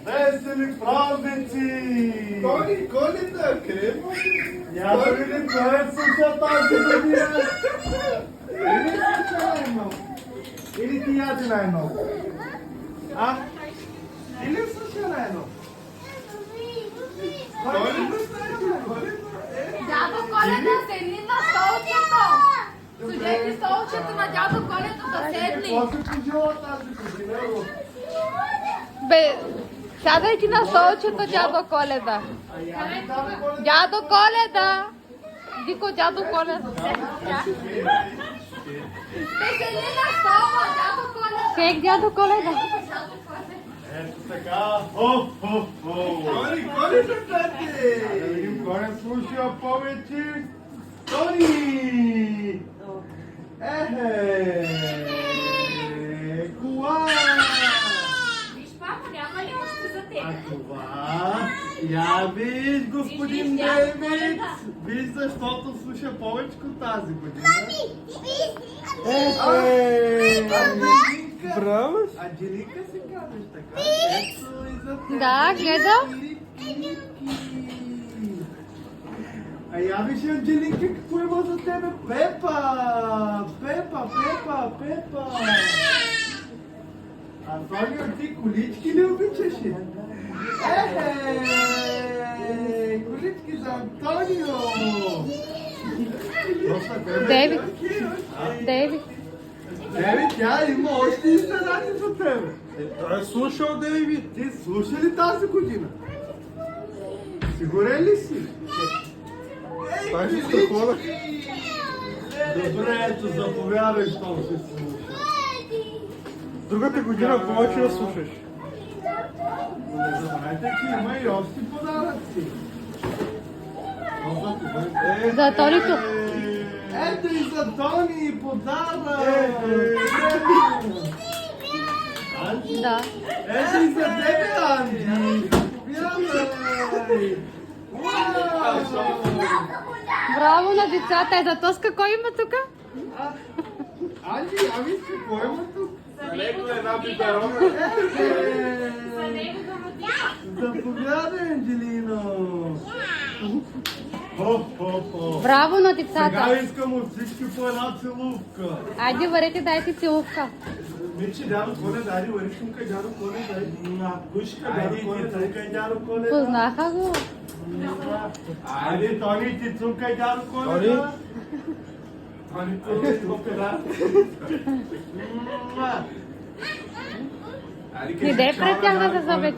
Весели празници! Тони, Коледа, къде можеш? Я да видим кой слуша тази година. Или слуша най-много? Или ти яде най-много? А? Или слуша най-много? Коледа, Коледа. Дядо Коледа, седни на столчето! Служете столчето на дядо Коледа да седни! Какво се пожила тази година? Бе, сядай ти на столчето, дядо Коледа. Дядо Коледа! Дико, дядо Коледа. Те седни на стола, дядо Коледа! Как дядо Коледа? Ето така. Хо-хо-хо! Тони, Коледа, тате! Да видим кой не слуша повече. Тони! Кола! Виж, папа, няма ли още за теб? А това, я виж, господин Виж, дядо Дейвид, Коледа. виж защото слуша повече тази година. Анджелика. Браво! Анджелика се казваш така. Ето и за теб. Да, гледам. А я виж, Анджелика, какво има за тебе? Пепа! Пепа, Пепа, Пепа! Антонио, ти колички ли обичаше? Колички за Антонио! Дейвид. Дейвид. Дейвид, тя има още изненади за тебе. Той е слушал, Дейвид. Ти слуша ли тази година? Сигурен ли си? Той ще се хода. Добре, ето заповядай, щом се слуша. Другата година повече да слушаш. Не забравяйте, че има и още подаръци. За Толито. Ето и за Тони подарък! Анджи? Да. Ето и за тебе, Анджи! Заповядай! Уау! Браво на децата. Е, за тоска кой има тук? Анджи, ами си, кой има тук? За него една година. биberonка. За него година. Заповядай, Анджелино! Хо-хо-хо! Браво на Сега децата. искам от всички по една целувка. Айде, варете, дайте целувка. Мичи, дядо Коля, дай, вариш тук, дядо Коля, дай. Пушка, Айде, дядо Коля, ти цукай, дядо Коля. Познаха го. Айде, Тони, ти цукай, дядо Коля. Тони? Тони, Коля, тук, да. Иде пред тях да се